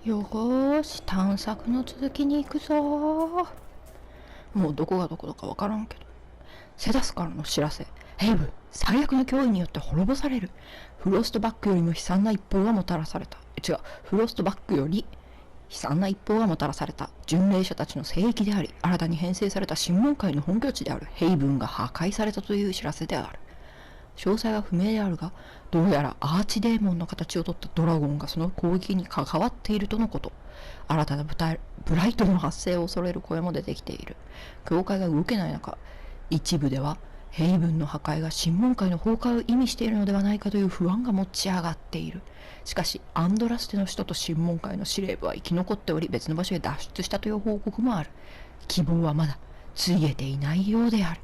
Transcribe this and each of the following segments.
よーし、探索の続きに行くぞー。もうどこがどこだかわからんけど。セダスからの知らせ。ヘイブ、最悪の脅威によって滅ぼされる。フロストバックよりも悲惨な一報がもたらされた。違う、フロストバックより悲惨な一報がもたらされた。巡礼者たちの聖域であり、新たに編成された神門会の本拠地であるヘイブンが破壊されたという知らせである。詳細は不明であるが、どうやらアーチデーモンの形をとったドラゴンがその攻撃に関わっているとのこと。新たなブライトの発生を恐れる声も出てきている。教会が動けない中、一部ではヘイブンの破壊が神門会の崩壊を意味しているのではないかという不安が持ち上がっている。しかし、アンドラステの首都と神門会の司令部は生き残っており、別の場所へ脱出したという報告もある。希望はまだついえていないようである。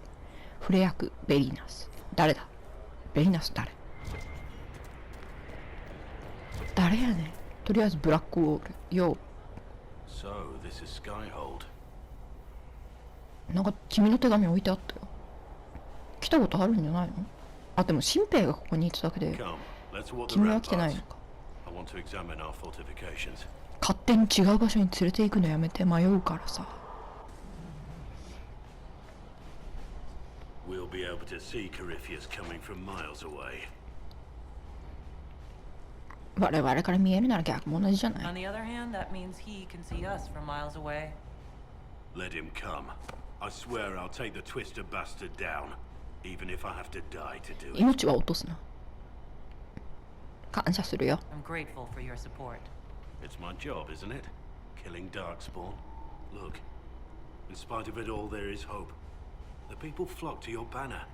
フレ役ベリナス。誰だ？ベリナス誰やねん。とりあえずブラックウォール。よう。なんか君の手紙置いてあったよ。来たことあるんじゃないの？あ、でも新兵がここにいただけで君は来てないのか。勝手に違う場所に連れて行くのやめて、迷うからさ。We'll be able to see Corypheus coming from miles away. 我々から見えるなら逆も同じじゃない。 On the other hand, that means he can see us from miles away. Let him come. I swear I'll take the twisted bastard down, even if I have to die to do it. 命は落とすな。感謝するよ。 I'm grateful for your support. It's my job, isn't it? Killing Darkspawn. Look, in spite of it all, there is hope. The people flock to your banner.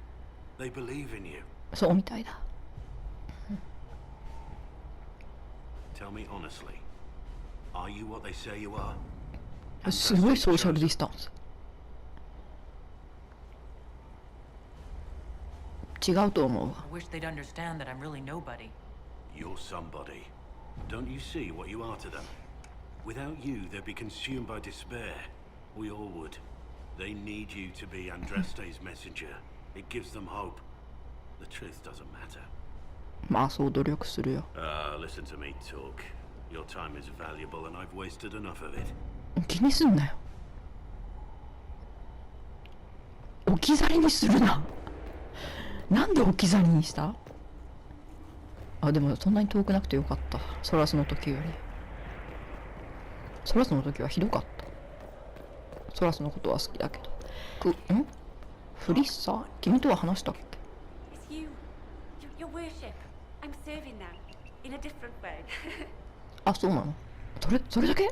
They believe in you. そうみたいだ。Tell me honestly, are you what they say you are? すごいソーシャルディスタンス。違うと思うわ。 I wish they'd understand that I'm really nobody. You're somebody. Don't you see what you are to them? Without you, they'd be consumed by despair. We all would. They need you to be Andraste's messenger. It gives them hope. The truth doesn't matter. まあそう努力するよ。Listen to me talk. Your time is valuable and I've wasted enough of it. 気にすんなよ。置き去りにするな。なんで置き去りにした？あ、でもそんなに遠くなくてよかった。ソラスの時より。ソラスの時はひどかった。ソラスのことは好きだけど。フリッサ？君とは話したっけ？ It's you. Your worship. I'm serving them in a different way. あ、そうなの？それだけ？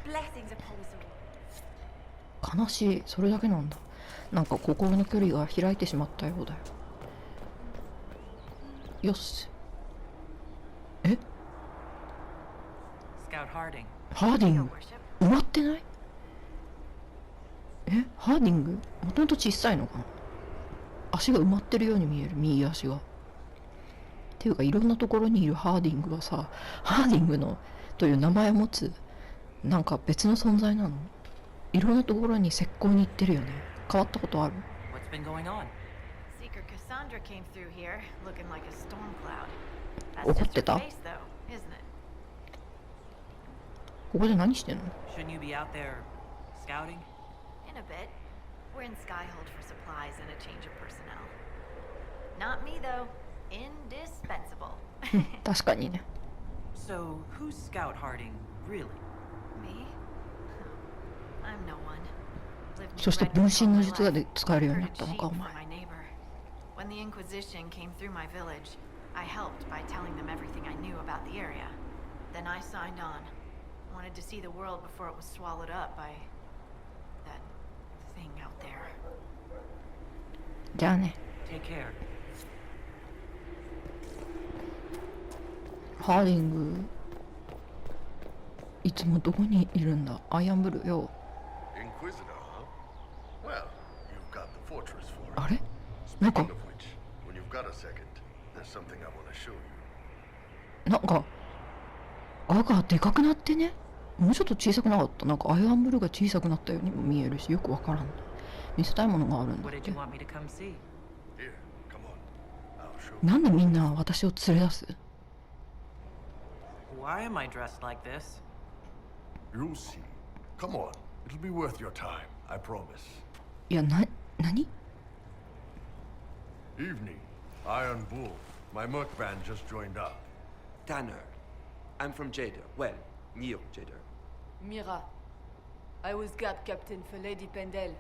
Blessings upon us all. 悲しい。それだけなんだ。なんか心の距離が開いてしまったようだよ。よし。え？ Scout Harding. ハーディング埋まってない？ハーディングもともと小さいのかな。足が埋まってるように見える、右足が。っていうかいろんなところにいるハーディングはさ、ハーディングのという名前を持つなんか別の存在なの？いろんなところに石膏に行ってるよね。変わったことある？ What's been going on? Seeker Cassandra came through here looking like a storm cloud. 怒ってた？ Face though, isn't it? ここで何してんの？ Shouldn't you be out there scouting? In a bit. We're in Skyhold for supplies and a change of personnel. Not me though. Indispensable. 確かにね。 So, who's Scout Harding, really? Me? I'm no one. そして分身の術が使えるようになったのか、お前。 When the Inquisition came through my village, I helped by telling them everything I knew about the area. Then I signed on. Wanted to see the world before it was swallowed up by that thing out there. じゃあね。 Take care. ハーディングいつもどこにいるんだ？アイアンブルーよ。あれ？なんか青がでかくなってね。もうちょっと小さくなかった？なんかアイアンブルーが小さくなったようにも見えるし、よくわからん。見せたいものがあるんだって。なんでみんな私を連れ出す？ Why am I dressed like this? You'll see. Come on. It'll be worth your time, I promise. いや、何 Evening. Iron Bull. My merc band just joined up. Tanner. I'm from Jader. Well, near Jader. Mira. I was guard captain for Lady Pendel.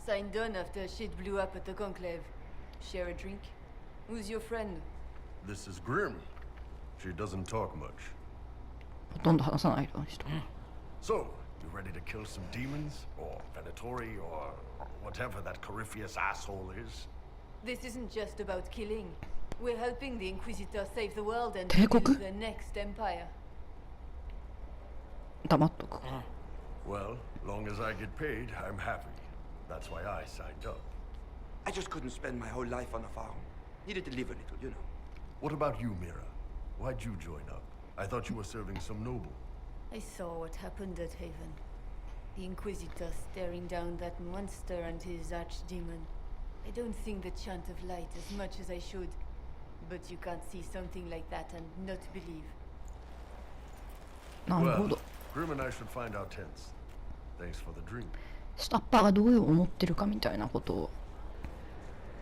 Signed on after shit blew up at the conclave. Share a drink? Who's your friend? This is Grim. She doesn't talk much. ほとんど話さない人。So, you ready to kill some demons? Or Venatori? Or whatever that Corypheus asshole is? This isn't just about killing. We're helping the Inquisitor save the world and 帝国 build the next empire. 黙っとく。 Well, long as I get paid, I'm happy. That's why I signed up. I just couldn't spend my whole life on a farm. Needed to live a little, you know. What about you, Mira? Why'd you join up? I thought you were serving some noble. I saw what happened at Haven. The Inquisitor staring down that monster and his archdemon. I don't think the chant of light as much as I should. But you can't see something like that and not believe. なるほ Well, ど。 Grim and I should find our tents. Thanks for the drink. 下っ端がどう思ってるかみたいなことを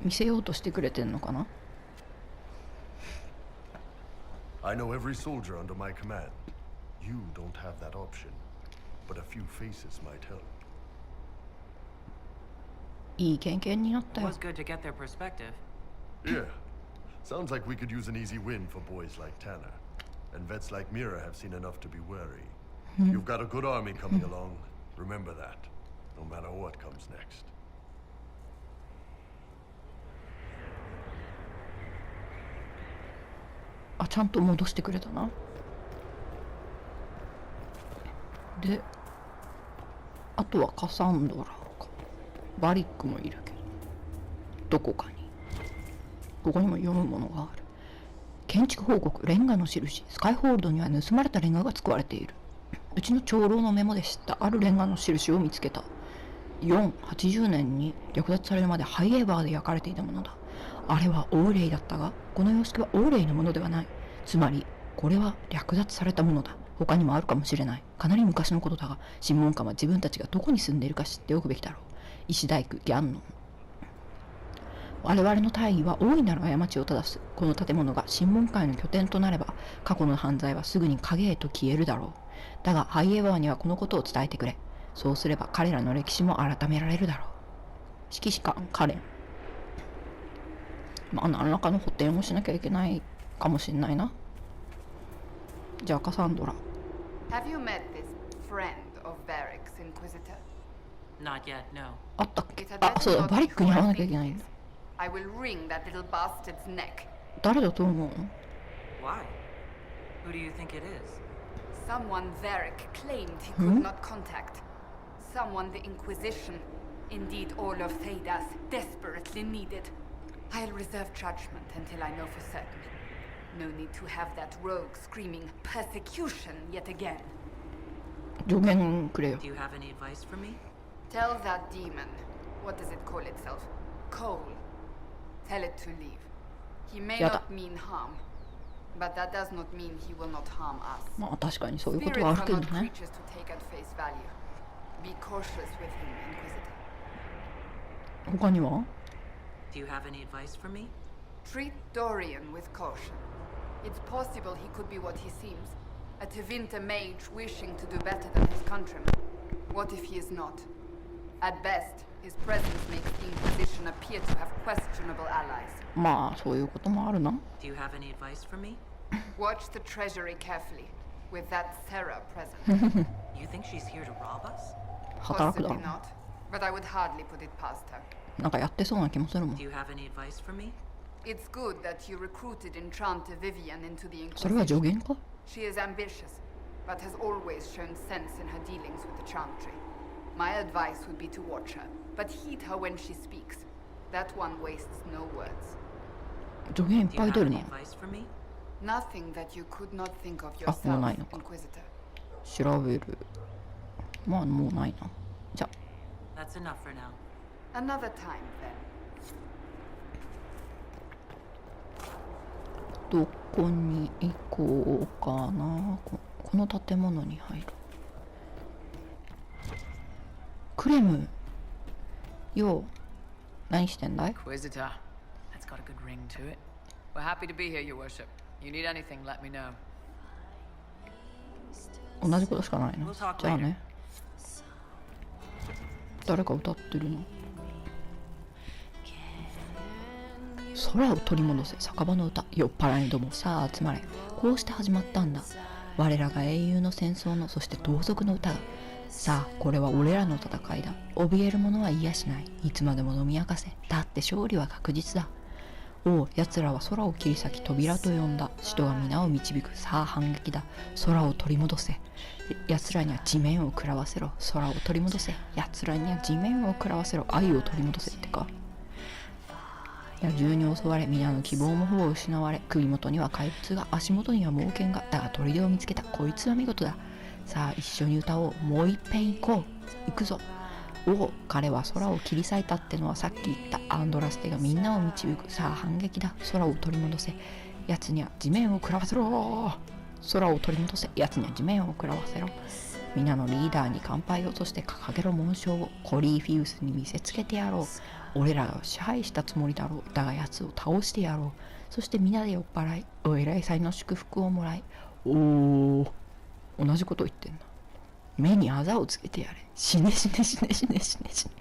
見せようとしてくれてんのかな。 I know every soldier under my command. You don't have that option. But a few faces might help. いい経験になったよ Was。good to get their perspective. Yeah. Sounds like we could use an easy win for boys like Tanner. And vets like Mira have seen enough to be wary. You've got a good army coming along. Remember that. No matter what comes next. あ、ちゃんと戻してくれたな。で、あとはカサンドラか。バリックもいるけど、どこかに。ここにも読むものがある。建築報告、レンガの印。スカイホールドには盗まれたレンガが使われている。うちの長老のメモで知ったあるレンガの印を見つけた。80年に略奪されるまでハイエーバーで焼かれていたものだ。あれはオーレイだったが、この様式はオーレイのものではない。つまり、これは略奪されたものだ。他にもあるかもしれない。かなり昔のことだが、審問官は自分たちがどこに住んでいるか知っておくべきだろう。石大工、ギャンノン。我々の大義は大いなる過ちを正す。この建物が審問会の拠点となれば、過去の犯罪はすぐに影へと消えるだろう。だが、ハイエーバーにはこのことを伝えてくれ。そうすれば彼らの歴史も改められるだろう。指揮官、カレン。まあ、何らかの補填をしなきゃいけないかもしれないな。じゃあ、カサンドラ。Have you met this friend of Varric's, Inquisitor? Not yet, no. あったっけ？ It had あ、 better そうだ、 not バリ be ックに who 会わ I なきゃい think けない it ん is. だ。 I will wring that little bastard's neck. 誰だと思う？ Why? Who do you think it is? Someone Varric claimed he could not contact. Someone the Inquisition, indeed all of Thedas, desperately needed. I'll reserve judgment until I know for certain. No need to have that rogue screaming persecution yet again. 助言くれよ。 Do you have any advice for me? Tell that demon, what does it call itself? Cole. Tell it to leave. He may Yada. not mean harm, but that does not mean he will not harm us. まあ確かにそういうことはあ Spirits るけ are ど not ね。 creatures to take at face value. Be cautious with him, Inquisitor. 他には？ Do you have any advice for me? Treat Dorian with caution. It's possible he could be what he seems. A Tevinter mage wishing to do better than his countrymen. What if he is not? At best, his presence makes the Inquisition appear to have questionable allies. まあそういうこともあるな。 Do you have any advice for me? Watch the treasury carefully, with that Sarah present. You think she's here to rob us? 働くだろ Possibly う。 not, but I would hardly put it past her. なんかやってそうな気もするもん Do。you have any advice for me? It's good that you recruited Enchanter Vivian into the それは助 Inquisition. 言か？ She is ambitious, but has always shown sense in her dealings with the Chantry. My advice would be to watch her, but heed her when she speaks. That one wastes no words. 助言いっ Do ぱ you い出 have る any な。 advice for me? Nothing that you could not think of あ、もう yourself, ないのか。 Inquisitor. 調べる。まあもうないな。じゃ That's enough for now. Another time, then. どこに行こうかな。この建物に入る。クレムよう何してんだい？ Inquisitor. That's got a good ring to it. We're happy to be here, Your Worship. You need anything, let me know. 同じことしかないの。じゃあね。誰か歌ってるの？空を取り戻せ酒場の歌、酔っ払いどもさあ集まれ。こうして始まったんだ、我らが英雄の戦争の、そして同族の歌が。さあこれは俺らの戦いだ。怯える者は癒しない。いつまでも飲み明かせ。だって勝利は確実だ。おう、奴らは空を切り裂き扉と呼んだ。使徒が皆を導く。さあ反撃だ。空を取り戻せ。奴らには地面を食らわせろ。空を取り戻せ。奴らには地面を食らわせろ。愛を取り戻せってか。野獣に襲われ、皆の希望もほぼ失われ、首元には怪物が、足元には猛犬が。だが砦を見つけた。こいつは見事だ。さあ一緒に歌おう。もう一遍行こう。行くぞ。おお、彼は空を切り裂いたってのはさっき言ったアンドラステがみんなを導く。さあ反撃だ。空を取り戻せ。奴には地面を食らわせろ。空を取り戻せ。奴には地面を食らわせろ。皆のリーダーに乾杯を、そして掲げろ紋章を。コリーフィウスに見せつけてやろう。俺らが支配したつもりだろう。だが奴を倒してやろう。そして皆で酔っ払い、お偉い祭の祝福をもらい。おお、同じこと言ってんな。目にあざをつけてやれ。死ね死ね死ね死ね死ね死ね。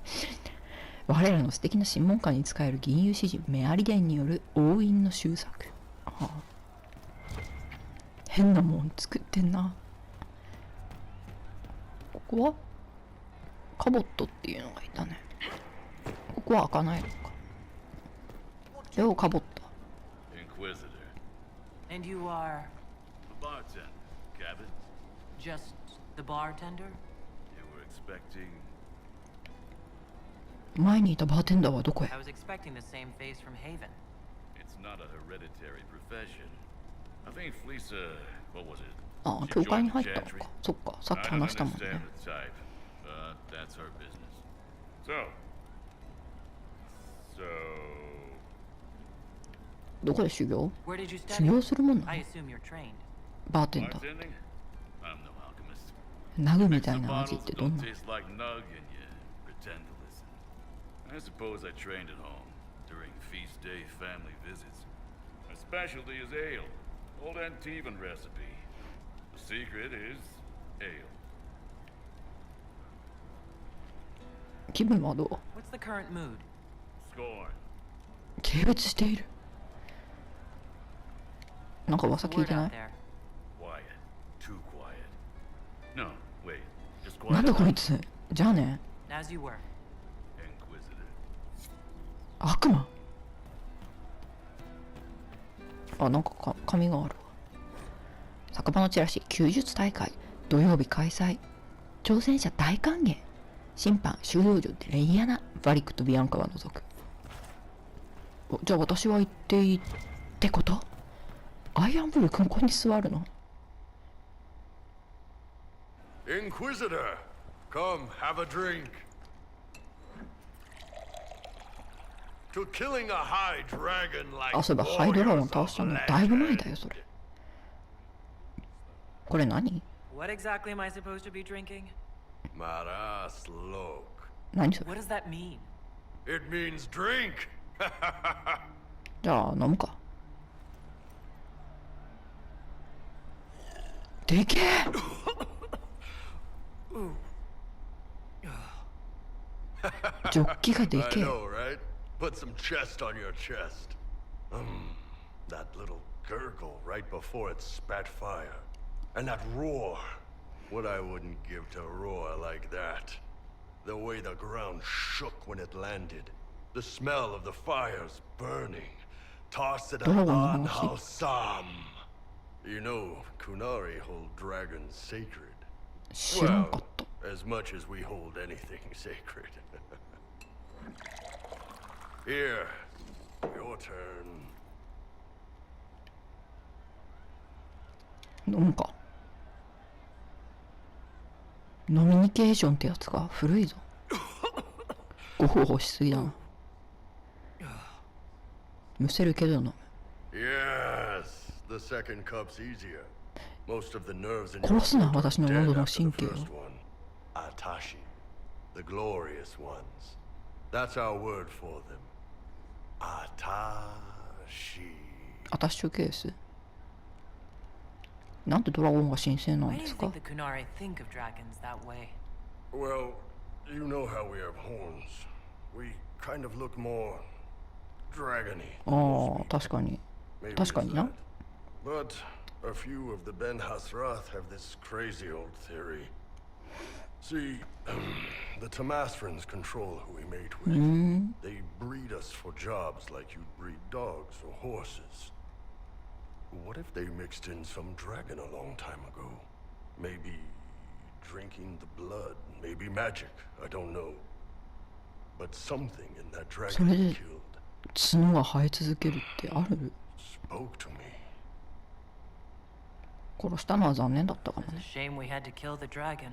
我らの素敵な審問官に仕える銀融詩人メアリデンによる王院の修作。はあ、変なもん作ってんな。ここはカボットっていうのがいたね。ここは開かないのか。ようカボット。 Inquisitor. And you are The bartender, cabin. just the bartender? You were expecting... 前にいたバーテンダーはどこへ？ I was expecting the same face from Haven. It's not a hereditary profession. I think Fleesa... What was it? ああ、教会に入ったのか。そっか、さっき I don't 話したもん understand ね。 the type, but that's her business. So... どこで修行？ Where did you 修 study? 行するもんなの？ I assume you're trained. バーテンダー。 Bartending? I'm no alchemist. ナグみたい The な味っ bottles てどん don't な？ taste like nug and you pretend to listen. I suppose I trained at home during feast day family visits. My specialty is ale, old Antivan recipe. The secret is ale. 気分はどう？ What's the current mood? Scorn. 軽蔑している。なんか噂 What's 聞い the て word な out い？ there? Quiet. Too quiet. No, wait. Just なん quiet. だこいつ。じゃあね。 As you were. Inquisitor. 悪魔。あ、なんか紙があるわ。酒場のチラシ、弓術大会、土曜日開催。挑戦者大歓迎。審判、収容所でレイヤナ、バリックとビアンカは除く。お、じゃあ私は行っていいってこと？アイアンブル君ここに座るの？ Inquisitor, come have a drink. To killing a high dragon like あ、そういえばハイドラゴン warriors 倒 of したのだいぶ前 legend. だよそれ。これ何？ What exactly am I supposed to be drinking? Maras lok. 何それ？ What does that mean? It means drink. じゃあ飲むか。でけえ。ジョッキがで I けえ。 know, right? Put some chest on your chest. That little gurgle right before it spat fire. And that roar. What I wouldn't give to roar like that. The way the ground shook when it landed. The smell of the fires burning. Toss it Dragon on House. Halsam. You know, Kunari hold dragons sacred. 知らんかった。 As much as we hold anything sacred. Here, your turn. 飲むか。ノミニケーションってやつか。古いぞ。ごほほしすぎだな。むせるけど飲む。 Yes, the second cup's easier. Most of the nerves in 殺すな、 throat are 私の dead 喉の after 神 the 経を。 first one. Atashi. The glorious ones. That's our word for them. Atashi. アタッシュケース。なんでドラゴンが神聖なん Why で do you すか think the Kunari think of dragons that way? Well, you know how we have horns. We kind of look more dragony. ああ、確かに。 Maybe 確か it's にな。 that. But a few of the Ben Hasrath have this crazy old theory. See, the Tamasrans control who we mate with. They breed us for jobs like you'd breed dogs or horses. What if they mixed in some dragon a long time ago? Maybe drinking the blood, maybe magic, I don't know. But something in that dragon they killed 角が生え続けるってある？ spoke to me. 殺したのは残念だったかも It's a ね。 shame we had to kill the dragon.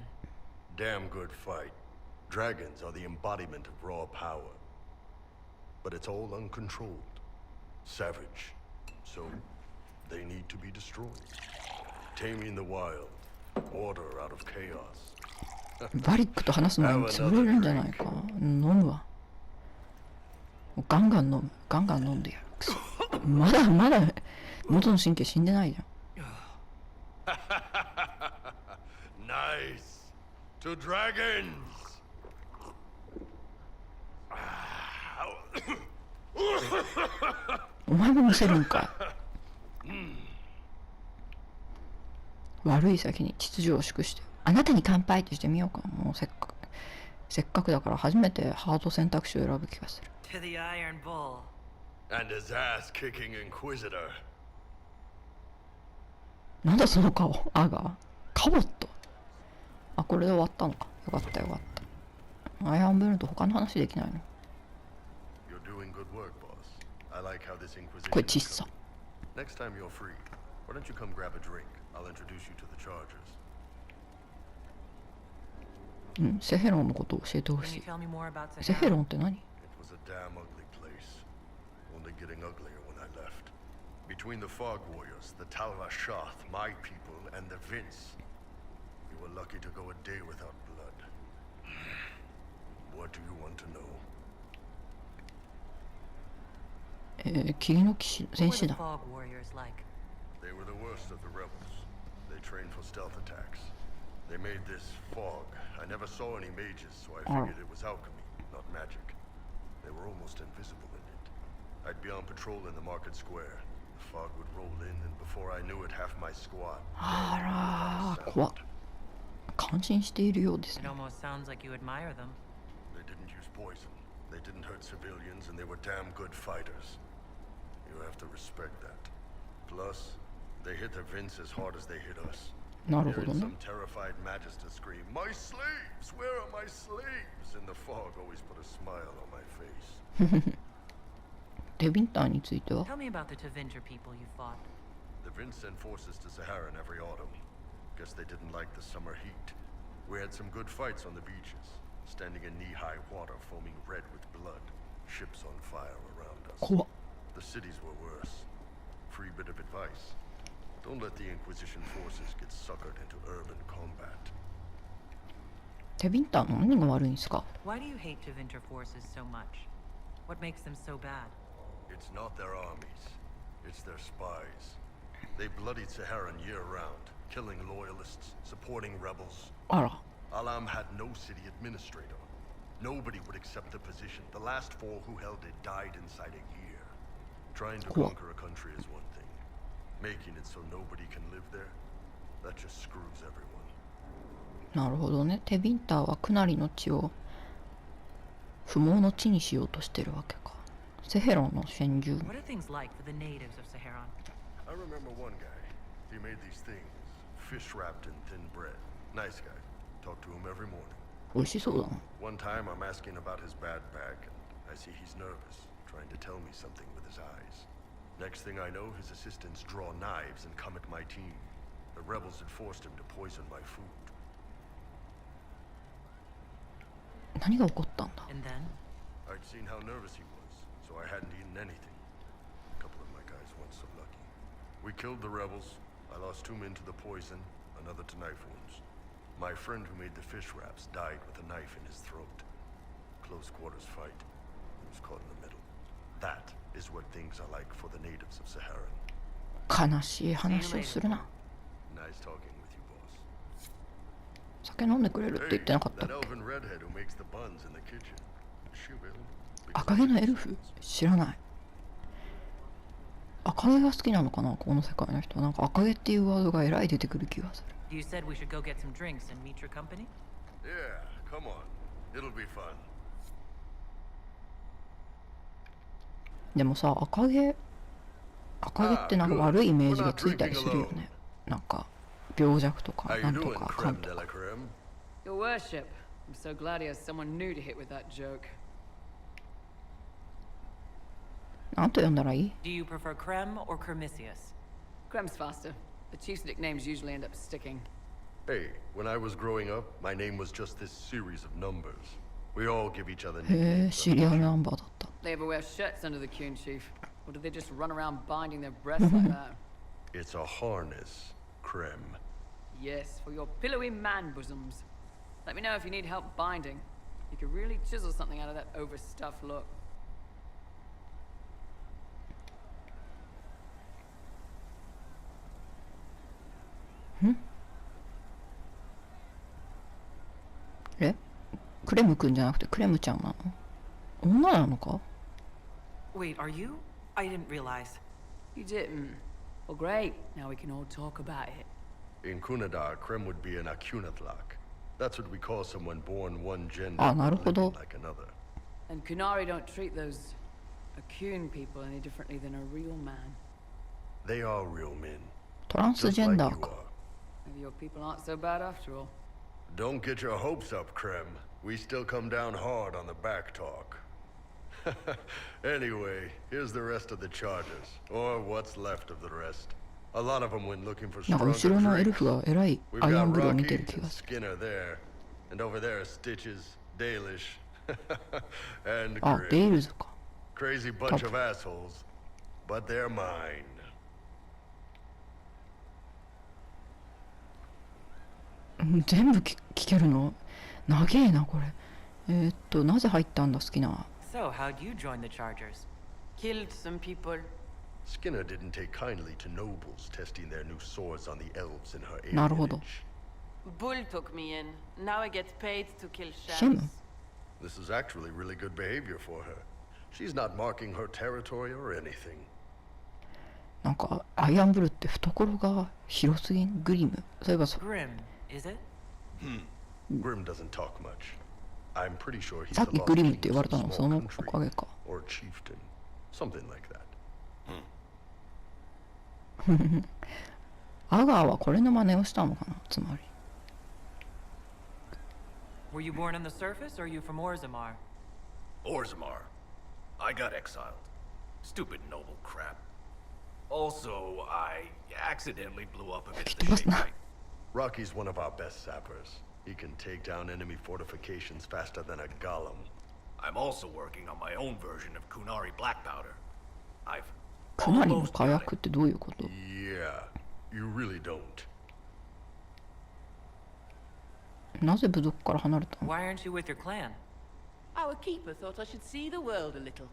Damn good fight. Dragons are the embodiment of raw power. But it's all uncontrolled. Savage. So, they need to be destroyed. Taming the wild. Order out of chaos. バリックと話す前に潰れるんじゃないか。飲むわ。ガンガン飲む。ガンガン飲んでやる。くそ。まだ元の神経死んでないじゃん。 Nice. To dragons. お前も見せるんかい。悪い先に秩序を祝してあなたに乾杯ってしてみようか。もうせっかくだから初めてハード選択肢を選ぶ気がする。 To the Iron Bull. And his ass-kicking inquisitor. なんだその顔。アガカボット。あ、これで終わったのか。よかったよかった。アイアンブルーンと他の話できないの。 You're doing good work, boss. I like how this inquisition これ is 小さ。 coming. Next time you're free, why don't you come grab a drink? I'll introduce you to the chargers. うん、セヘロンのことを教えてほ Can し you い。 tell me more about セヘ Sahara? ロンって何？ It was a damn ugly place. Only getting uglier when I left. Between the Fog Warriors, the Talva Shoth, my people, and the Vince, you were lucky to go a day without blood. What do you want to know? 霧の騎士、戦 What 士 were the だ。 Fog Warriors like? They were the worst of the rebels. They trained for stealth attacks. They made this fog. I never saw any mages, so I figured it was alchemy, not magic. They were almost invisible in it. I'd be on patrol in the market square. The fog would roll in, and before I knew it, half my squad. あら、怖っ。感心しているようです It ね。 almost sounds like you admire them. They didn't use poison. They didn't hurt civilians, and they were damn good fighters. You have to respect that. Plus, they hit the Vince as hard as they hit us. なるほど Hearing ね。 some terrified magister scream, "My slaves! Where are my slaves?" in the fog always put a smile on my face. テビンターについては Tell me about the Tevinger people you fought. The Vince sent forces to Sahara in every autumn. Guess they didn't like the summer heat. We had some good fights on the beaches, standing in knee-high water foaming red with blood, ships on fire around us. 怖っ。 The cities were worse. Free bit of advice. Don't let the Inquisition forces get suckered into urban combat. テビンターの何が悪いんですか？ Why do you hate Tevinger forces so much? What makes them so bad? It's not their armies. It's their spies. They bloodied Saharan year-round, killing loyalists, supporting rebels. あら、 Alam had no city administrator. Nobody would accept the position. The last four who held it died inside a year. Trying to Cool. conquer a country is one thing. Making it so nobody can live there, that just screws everyone. なるほどね。テビンターはクナリの地を不毛の地にしようとしてるわけか。セヘロンの先住。 What are things like for the natives of Saharan? I remember one guy. He made these things, fish wrapped in thin bread. Nice guy. Talk to him every morning. 美味しそうだな。 One time I'm asking about his bad back, and I see he's nervous, trying to tell me something with his eyes. Next thing I know, his assistants draw knives and come at my team. The rebels had forced him to poison my food. 何が起こったんだ？ And then? I'd seen how nervous he was, so I hadn't eaten anything. A couple of my guys weren't so lucky. We killed the rebels. I lost 2 men to the poison, another to knife wounds. My friend who made the fish wraps died with a knife in his throat. Close quarters fight. He was caught in the middle. That is what things are like for the natives of Saharan. 悲しい話をするな。 Nice talking with you, boss. 酒飲んでくれるって言ってなかったっ That け？ elven redhead who makes the buns in the kitchen. Is she available? 赤毛のエルフ知らない。赤毛が好きなのかな、この世界の人。なんか赤毛っていうワードがえらい出てくる気がする。You said we should go get some drinks and meet your company? Yeah, come on. It'll be fun. でもさ、赤毛ってなんか悪いイメージがついたりするよね。なんか病弱とか How な you んと doing, かかん creme と de か。 la creme? Your worship, I'm so glad he has someone new to hit with that joke. なんと呼んだらいい？ Do you prefer Creme or Cremisius? Crem's faster. The chief's nicknames usually end up sticking. Hey, when I was growing up, my name was just this series of numbers. We all give each other へえ、 nicknames. シリアルナンバーだった。 They ever wear shirts under the Kuhn chief? Or do they just run around binding their breasts like that? It's a harness, creme. Yes, for your pillowy man bosoms. Let me know if you need help binding. You could really chisel something out of that overstuffed look. え？クレムくんじゃなくてクレムちゃんなの？女なのか？ Wait, are you? I didn't realize. You didn't? Well, great. Now we can all talk about it. In Kunadar, creme would be an akunatlak. That's what we call someone born one gender Ah, but naruhodo. living like another. And Kunari don't treat those Akun people any differently than a real man. They are real men, トランス just ジェン like ダ you ーか。 are. Maybe your people aren't so bad after all. Don't get your hopes up, creme. We still come down hard on the back talk. Anyway, here's the rest of the charges, or what's left of the rest. A lot of them went looking for なんか stronger 後ろのエル drinks. フがえらい We've アイアン got ブルーを見 Rocky てる気 and がする。 Skinner there, and over there are Stitches, Dalish, and あ、デイ Grim. ルズか。 Crazy bunch of assholes, but they're mine. 全部聞けるの？長えなこれ。なぜ入ったんだ好きな。 So, how'd you join the Chargers? Killed some people. Skinner didn't take kindly to nobles testing their new swords on the elves in her なるほど。 alienage. Bull took me in. Now I get paid to kill シェム？ shamans. This is actually really good behavior for her. She's not marking her territory or anything. なんかアイアンブルーって懐が広すぎん？グリム。そういえばGrim, is it? Grim doesn't talk much. I'm pretty sure he's さっ the き lost グリムっ king て言われ of た some の small その country, おかげか。 or chieftain, something like that. アガーはこれの真似をしたのかな、つまり。 Were you born on the surface, or are you from Orzammar? Orzammar. I got exiled. Stupid noble crap. Also, I accidentally blew up against the shade knight. Rocky's one of our best sappers. He can take down enemy fortifications faster than a golem. I'm also working on my own version of Kunari black powder. I've クナリの almost 火 got 薬 it. ってどういうこと？ Yeah, you really don't. なぜ部族から離れたの？ Why aren't you with your clan? Our keeper thought I should see the world a little.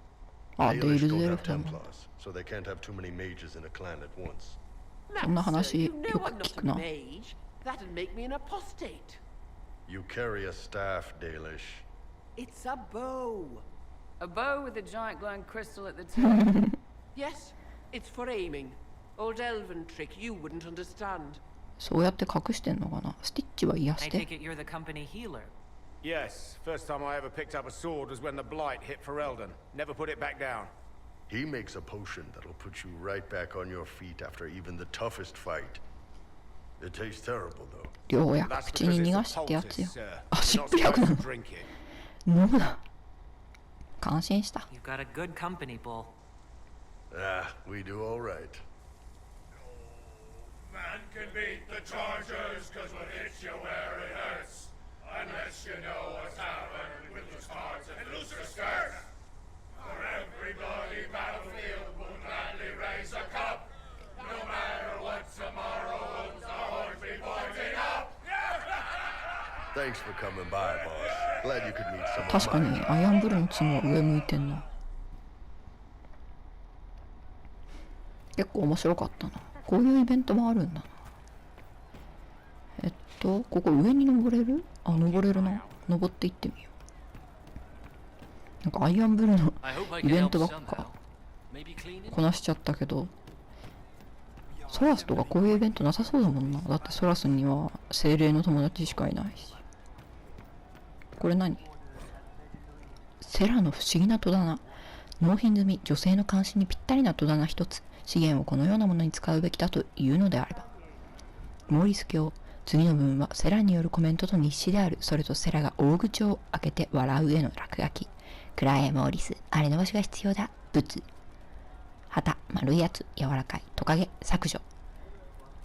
あ、 The デイル English ズ don't エル have フだもん。 Templars, so they can't have too many mages in a clan at once. そんな Master, 話 you よ know く I'm 聞 not く a な。 mage. That'd make me an apostate. You carry a staff, Dalish. It's a bow. A bow with a giant glowing crystal at the tip. Yes, it's for aiming. Old elven trick you wouldn't understand. そうやって隠してんのかな。スティッチは癒 I し take て。 it you're the company healer. Yes, first time I ever picked up a sword was when the blight hit Ferelden. Never put it back down. He makes a potion that'll put you right back on your feet after even the toughest fight. It tastes terrible, though. 両薬 That's 口 because に it's 逃 a がしってやつよ poultice, sir. あ、 You're 湿 not 布薬な supposed の to drink it. 飲むな。感心した。 You've got a good company, Bull. Ah, we do all right. Man can beat the Chargers, cause what hits you where it hurts. Unless you know what's happened with loose hearts and looser skirts. For every bloody battlefield will gladly raise a cup. No matter what tomorrow holds, our horns be pointing up. Thanks for coming by, boss. Glad you could meet some of 確かに mine. アイアンブルーの角は上向いてんな。結構面白かったな。こういうイベントもあるんだな。ここ上に登れる？あ、登れるな。登っていってみよう。なんかアイアンブルーのイベントばっかこなしちゃったけど、ソラスとかこういうイベントなさそうだもんな。だってソラスには精霊の友達しかいないし。これ何？セラの不思議な戸棚。納品済み、女性の関心にぴったりな戸棚一つ。資源をこのようなものに使うべきだというのであれば。モーリス教。次の文はセラによるコメントと日誌である。それとセラが大口を開けて笑う絵の落書き。くらえモーリス、あれの場所が必要だ。ブツ。旗、丸いやつ、柔らかい。トカゲ、削除。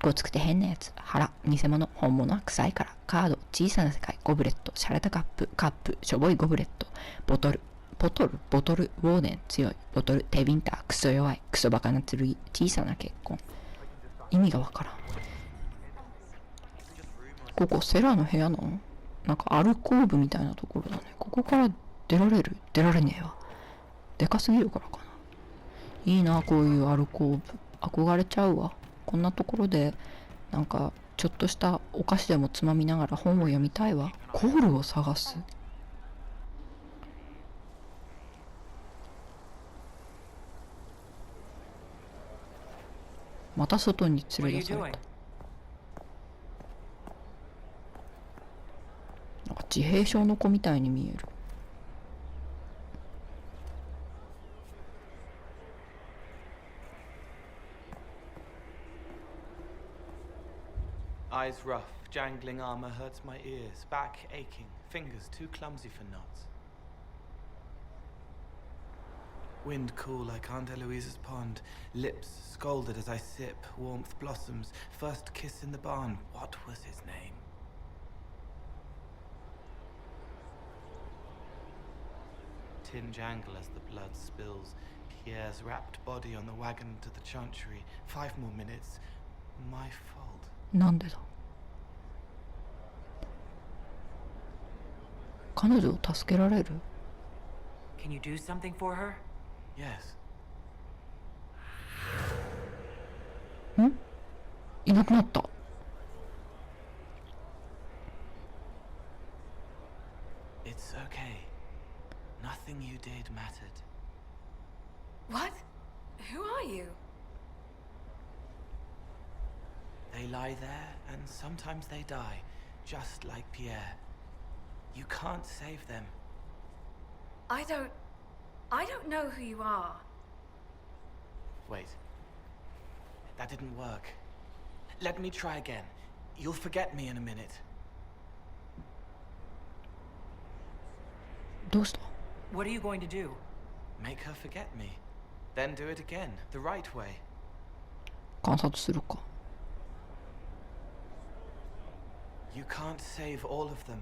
ごつくて変なやつ、腹、偽物、本物は臭いから。カード、小さな世界、ゴブレット、洒落たカップ、しょぼいゴブレット。ボトル、ウォーデン、強い。ボトル、テビンター、クソ弱い。クソバカな剣、小さな結婚。意味がわからん。ここセラの部屋なの？なんかアルコーブみたいなところだね。ここから出られる？出られねえわ。でかすぎるからかな。いいな、こういうアルコーブ。憧れちゃうわ。こんなところでなんかちょっとしたお菓子でもつまみながら本を読みたいわ。コールを探す。また外に連れ出された。なんか自閉症の子みたいに見える。Eyes rough, jangling armor hurts my ears, back aching, fingers too clumsy for knots. Wind cool like Aunt Eloise's pond, lips scalded as I sip, warmth blossoms, first kiss in the barn, what was his name? Tin jangle as the blood spills, Pierre's wrapped body on the wagon to the chantry, 5 more minutes, my fault. なんでだ。彼女を助けられる？ Can you do something for her? Yes. ん？いなくなった。It's okay. Nothing you did mattered. What? Who are you? They lie there, and sometimes they die, just like Pierre. You can't save them. I don't know who you are. Wait. That didn't work. Let me try again. You'll forget me in a minute. どうした？ What are you going to do? Make her forget me. Then do it again, the right way. 観察するか。You can't save all of them.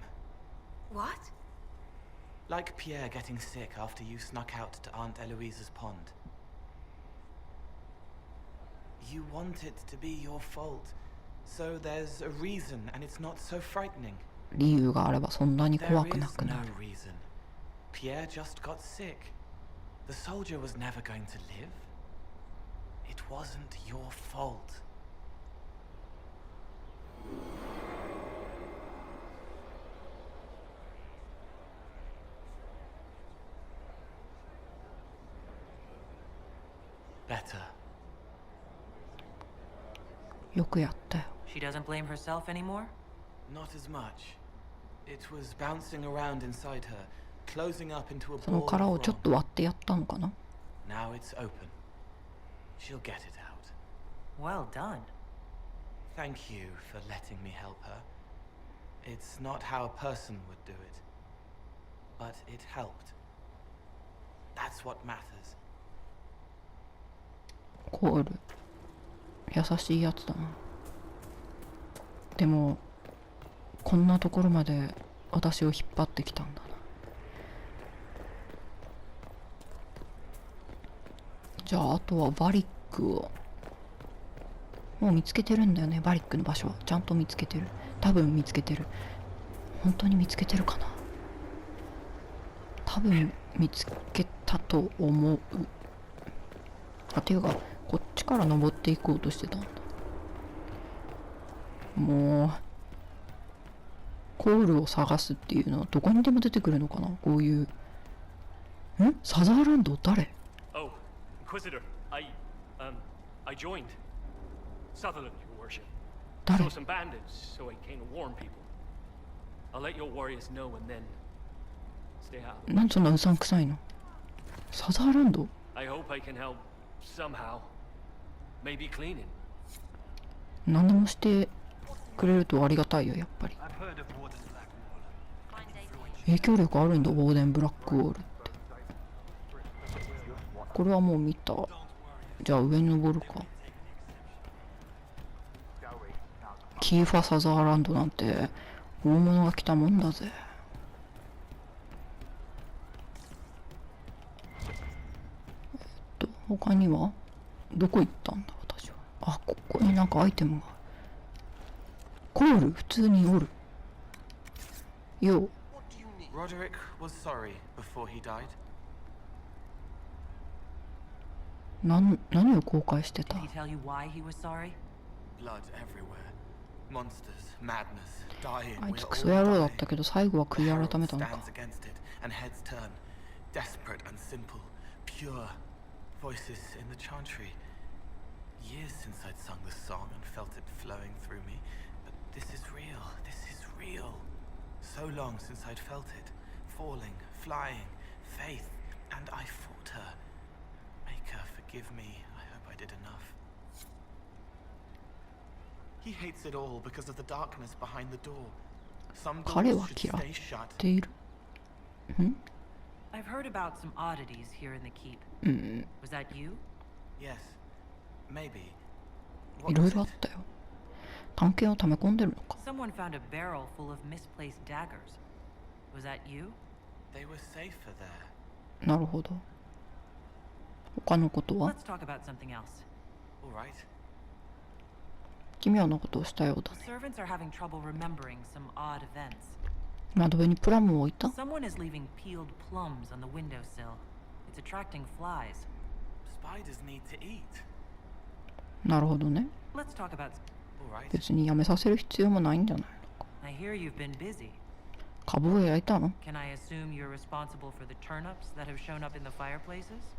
What? Like Pierre getting sick after you snuck out to Aunt Eloise's pond. You want it to be your fault, so there's a reason and it's not so frightening. 理由があればそんなに怖くなくなる。 There is no reason. Pierre just got sick. The soldier was never going to live. It wasn't your fault. Better. よくやったよ。 She doesn't blame herself anymore? Not as much. It was bouncing around inside her, closing up into a その ball 殻を of ちょっ wrong. と割ってやったのかな。 Now it's open. She'll get it out. Well done. Thank you for letting me help her. It's not how a person would do it. But it helped. That's what matters. コール優しいやつだな。でもこんなところまで私を引っ張ってきたんだな。じゃああとはバリックをもう見つけてるんだよね。バリックの場所はちゃんと見つけてる。多分見つけてる。本当に見つけてるかな。多分見つけたと思う。あ、ていうかこっちから登っていこうとしてたんだ。もうコールを探すっていうのはどこにでも出てくるのかな、こういう。サザーランド誰？ Oh, Inquisitor, I joined Sutherland, Your Worship. Saw some bandits, so I came to warn people. I'll let your warriors know and then stay out. なんでそんなうさんくさいの？サザーランド？ I hope I can help somehow. Maybe cleaning. 何でもしてくれるとありがたいよ、やっぱり。影響力あるんだ、ウォーデンブラックウォールって。これはもう見た。じゃあ上に登るか。キーファサザーランドなんて大物が来たもんだぜ。他にはどこ行ったんだ私は。あ、ここになんかアイテムが。コール普通におるよ。Roderick was sorry before he died. 何を後悔してた？ Did he tell you why he was sorry? Blood everywhere. Monsters, madness, dying. あいつクソ野郎だったけど最後は悔い改めたのか。 Stands against it, and heads turn. Desperate and simple, pure voices in the chantry. Years since I'd sung this song and felt it flowing through me, but this is real. This is real. So long since I'd felt it, falling, flying, faith, and I fought her. Make her forgive me. I hope I did enough. He hates it all because of the darkness behind the door. Some doors should stay shut. I've heard about some oddities here in the keep. Was that you? Yes. Maybe. いろいろあったよ。探検を溜め込んでるのか。 Someone found a barrel full of misplaced daggers. Was that you? They were safer there. なるほど。他のことは？ Let's talk about something else. All right. 奇妙なことをしたようだね。 Servants are having trouble remembering some odd events. 窓辺にプラムを置いた？ Someone is leaving peeled plums on the windowsill. It's attracting flies. Spiders need to eat. なるほどね。 Let's talk about. 別にやめさせる必要もないんじゃないのか。 I hear you've been busy. 株を焼いたの？ Can I assume you're responsible for the turnips that have shown up in the fireplaces?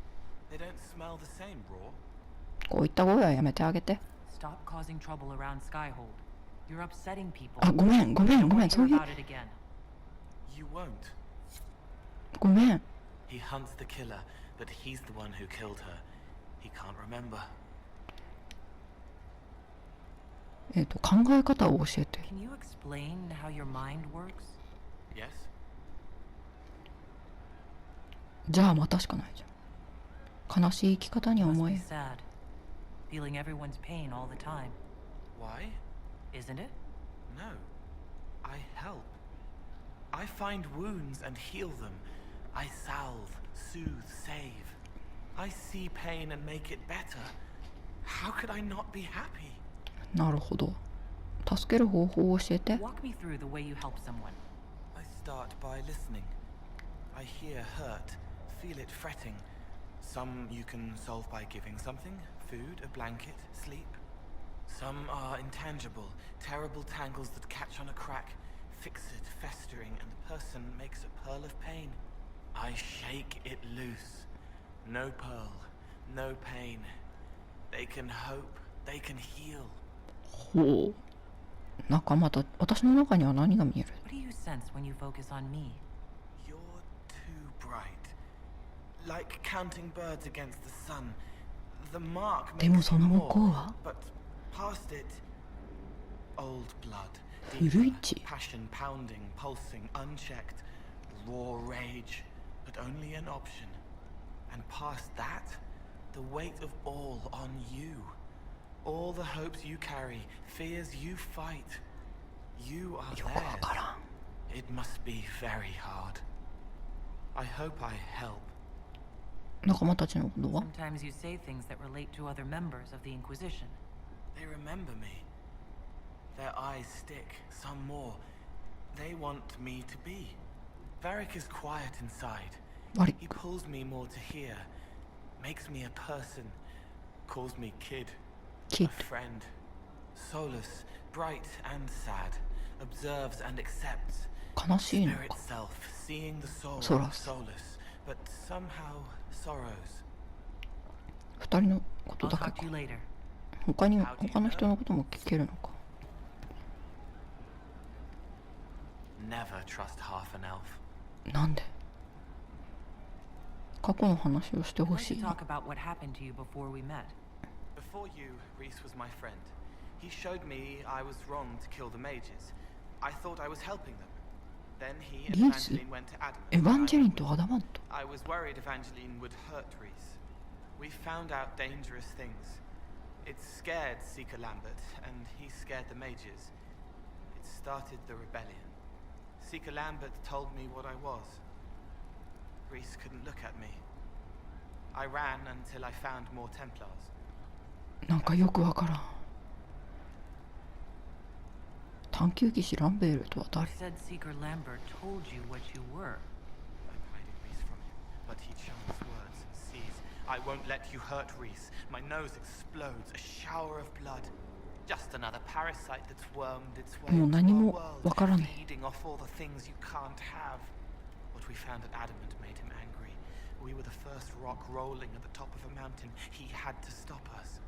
They don't smell the same, raw. こういった声はやめてあげて。 Stop causing trouble around Skyhold. You're upsetting people. あ、ごめん、そういう。 You won't. ごめん。 He hunts the killer, but he's the one who killed her. He can't remember. 考え方を教えて。 Can you explain how your mind works? Yes. じゃあまたしかないじゃん。悲しい生き方に思え。 Sad. Feeling everyone's pain all the time. Why? Isn't it? No. I help. I find wounds and heal them. I salve, soothe, save. I see pain and make it better. How could I not be happy? なるほど。助ける方法を教えて。 Walk me through the way you help someone. I start by listening. I hear hurt, feel it fretting. Some you can solve by giving something, food, a blanket, sleep. Some are intangible, terrible tangles that catch on a crack, fix it, festering, and the person makes a pearl of pain. I shake it loose. No pearl, no pain. They can hope, they can heal. ほう。私の中には何が見える？ What do you sense when you focus on me? You're too bright. Like counting birds against the sun. The mark でも makes その向こう more, は but past it, old blood, 古い deeper, 血。 passion pounding, pulsing, unchecked, raw rage, but only an option. And past that, the weight of all on you. All the hopes you carry, fears you fight. You are theirs. It must be very hard. I hope I help. 仲間たちのことは？ Sometimes you say things that relate to other members of the Inquisition. They remember me. Their eyes stick, some more. they want me to be. Varric is quiet inside. He pulls me more to hear, makes me a person, calls me kid, a friend, soulless, bright and sad, observes and accepts. Spirit self, seeing the soul, soulless, but somehow sorrows. 二人のことだけか。他の人のことも聞けるのか。Never trust half an elf. なんで？過去の話をしてほしい。Talk about what happened to you before we met. Before you, Reese was my friend. He showed me I was wrong to kill the mages. I thought I was helping them. Then he and Evangeline went to Adamant. エヴァンジェリンとアダマント。I was worried Evangeline would hurt Reese. We found out dangerous things. It scared Seeker Lambert, and he scared the mages. It started the rebellion. Seeker Lambert told me what I was. Reese couldn't look at me. I ran until I found more Templars. なんかよくわからん。探求騎士ランベールとは誰？ Said Seeker Lambert told you what you were. I'm hiding Reese from him, but he chants words, sees. I won't let you hurt Reese. My nose explodes, a shower of blood. Just another parasite that's wormed its way into our world, feeding off all the things you can't have. What we found at Adamant made him angry. We were the first rock rolling at the top of a mountain. He had to stop us.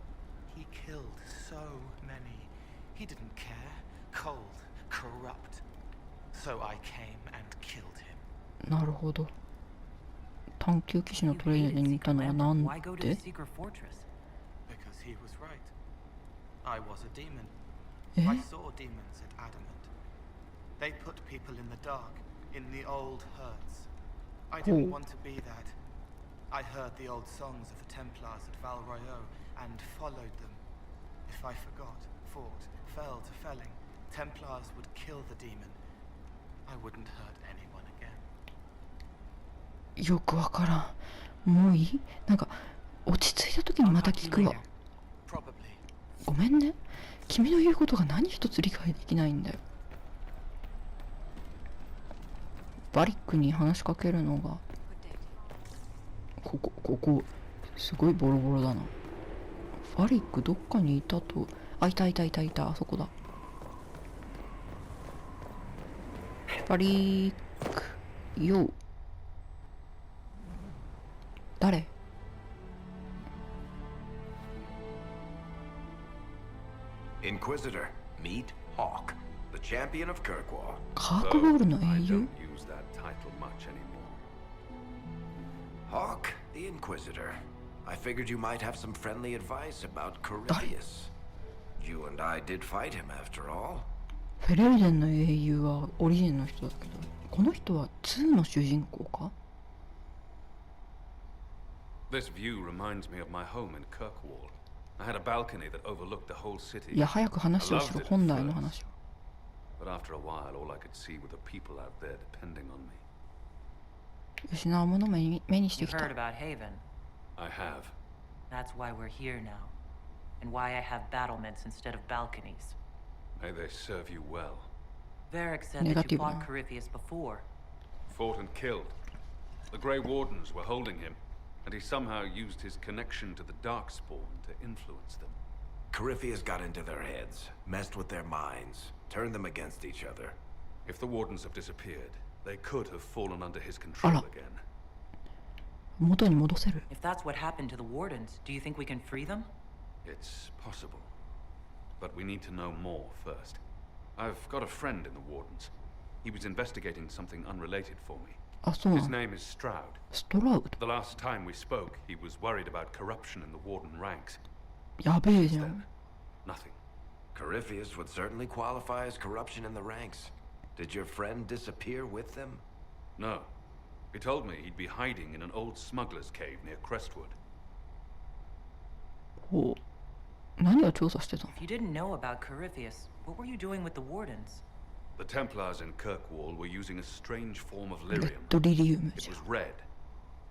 He killed so many. He didn't care. Cold, corrupt. So I came and killed him. なるほど。探求騎士のトレーニングにいたのはなんで？ Because he was right. I was a demon. I saw demons at Adamant. They put people in the dark, in the old hurts. I didn't want to be that. I heard the old songs of the Templars at Val Royeaux and followed them. If I forgot, fought, fell to felling, Templars would kill the demon. I wouldn't hurt anyone again. よくわからん。もういい？なんか落ち着いた時にまた聞くわ。ごめんね。君の言うことが何一つ理解できないんだよ。バリックに話しかけるのがここすごいボロボロだな。バリックどっかにいたと。あ、いたあそこだ。バリックよ。誰？ Inquisitor, meet Hawk, the champion of Kirkwall. カークボールの英雄？ Use that title much anymore. Hawk, the Inquisitor. I figured you might have some friendly advice about Corypheus. You and I did fight him after all. フェレルデンの英雄はオリジンの人だけど、この人は2の主人公か？ This view reminds me of my home in Kirkwall. I had a balcony that overlooked the whole city. いや、早く話をしろ、本来の話を。 But after a while, all I could see were the people out there depending on me. 失うものを目にしてきた。 You've heard about Haven. I have. That's why we're here now, and why I have battlements instead of balconies. May they serve you well. Varric said that you fought Corypheus before. Fought and killed. The Grey Wardens were holding him, and he somehow used his connection to the Darkspawn to influence them. Corypheus got into their heads, messed with their minds, turned them against each other. If the Wardens have disappeared, they could have fallen under his control again. 元に戻せる。 If that's what happened to the Wardens, do you think we can free them? It's possible. But we need to know more first. I've got a friend in the Wardens. He was investigating something unrelated for me. His name is Stroud. Stroud? The last time we spoke, he was worried about corruption in the Warden ranks. やべえじゃん。 Nothing. Corypheus would certainly qualify as corruption in the ranks. Did your friend disappear with them? No. He told me he'd be hiding in an old smuggler's cave near Crestwood. ほう。何を調査してたの？ If you didn't know about Corypheus, what were you doing with the Wardens? The Templars in Kirkwall were using a strange form of lyrium. It was red.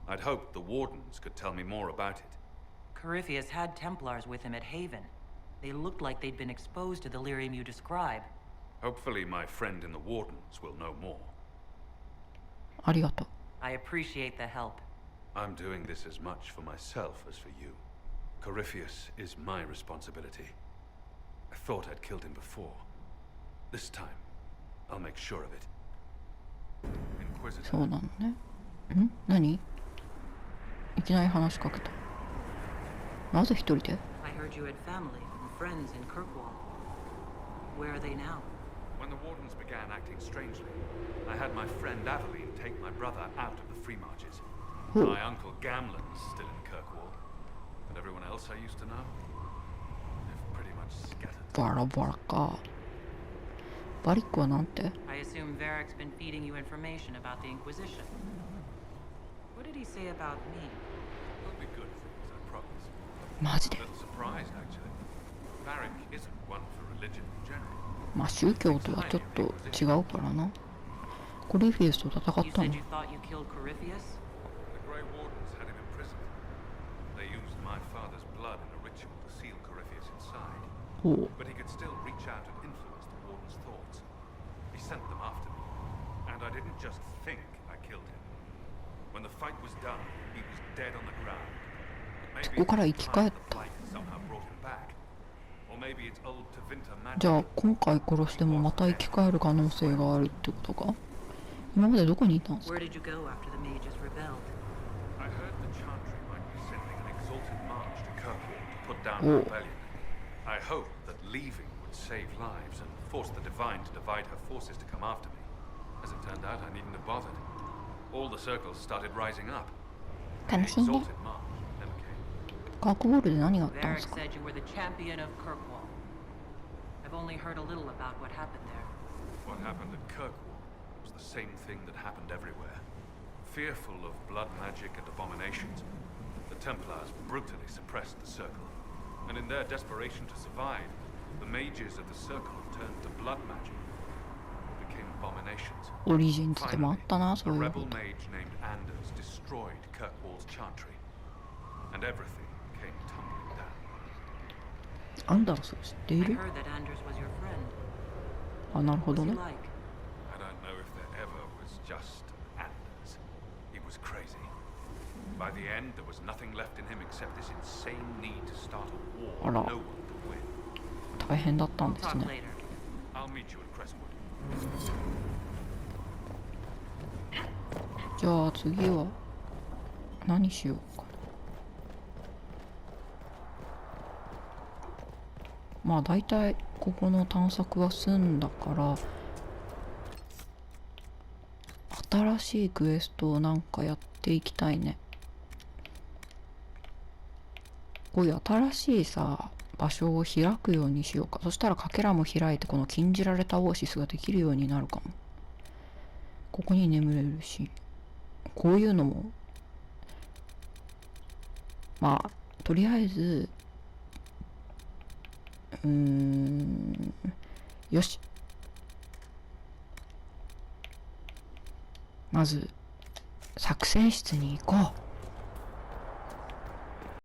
I'd hoped the Wardens could tell me more about it. Corypheus had Templars with him at Haven. They looked like they'd been exposed to the lyrium you describe. Hopefully my friend in the Wardens will know more. ありがとう。I appreciate the help. I'm doing this as much for myself as for you. Corypheus is my responsibility. I thought I'd killed him before. This time, I'll make sure of it. Inquisitor. そうなのね。ん？何？いきなり話しかけた。なぜ一人で？ I heard you had family and friends in Kirkwall. Where are they now? When the Wardens began acting strangely, I had my friend Aveline take my brother out of the Free Marches. My uncle Gamlen's still in Kirkwall, and everyone else I used to know, they've pretty much scattered. バラバラか。バリックはなんて？ I assume Varric's been feeding you information about the Inquisition. What did he say about me? It'll be good things, I promise. マジで？ A little surprised, actually. Varric isn't one for religion in general. まあ宗教とはちょっと違うからな。コリフィウスと戦ったの？ You said you thought you killed Corypheus? The Grey Wardens had him imprisoned. They used my father's blood in a ritual to seal Corypheus inside. Oh. But he could still reach out and influence the Warden's thoughts. He sent them after me. And I didn't just think I killed him. When the fight was done, he was dead on the ground. But maybe the fight somehow brought him back. Or maybe it's old Tevinter magic. じゃあ今回殺してもまた生き返る可能性があるってことか？今までどこにいたんですか？ Where did you go after the mages rebelled? I heard the Chantry might be sending an exalted march to Kirkwall to put down the rebellion. I hoped that leaving would save lives and force the Divine to divide her forces to come after me. As it turned out, I needn't have bothered. All the circles started rising up. The 悲しいね。 exalted march never came. カークボールで何があったんで Varric すか？ said you were the champion of Kirkwall. I've only heard a little about what happened there. What happened at Kirkwall was the same thing that happened everywhere. Fearful of blood magic and abominations, the Templars brutally suppressed the Circle. And in their desperation to survive, the mages of the Circle turned to blood magic. Became abominations. オリジンズでもあったな、そ A ういうこ rebel と。 mage named Anders destroyed Kirkwall's Chantry. And everything came tumbling down. アンダースを知ってい I る？ heard that Anders was your friend. あ、なるほ What ど was he ね。 like? I don't know if there ever was just Anders. He was crazy. By the end, there was nothing left in him except this insane need to start a war no one could win. 大変だったん We'll です talk ね。 later. I'll meet you at Crestwood. じゃあ次は何しようかな。まあ大体ここの探索は済んだから新しいクエストをなんかやっていきたいね。こういう新しいさ場所を開くようにしようか。そしたらかけらも開いてこの禁じられたオアシスができるようになるかも。ここに眠れるし、こういうのもまあとりあえずよし、まず作戦室に行こう。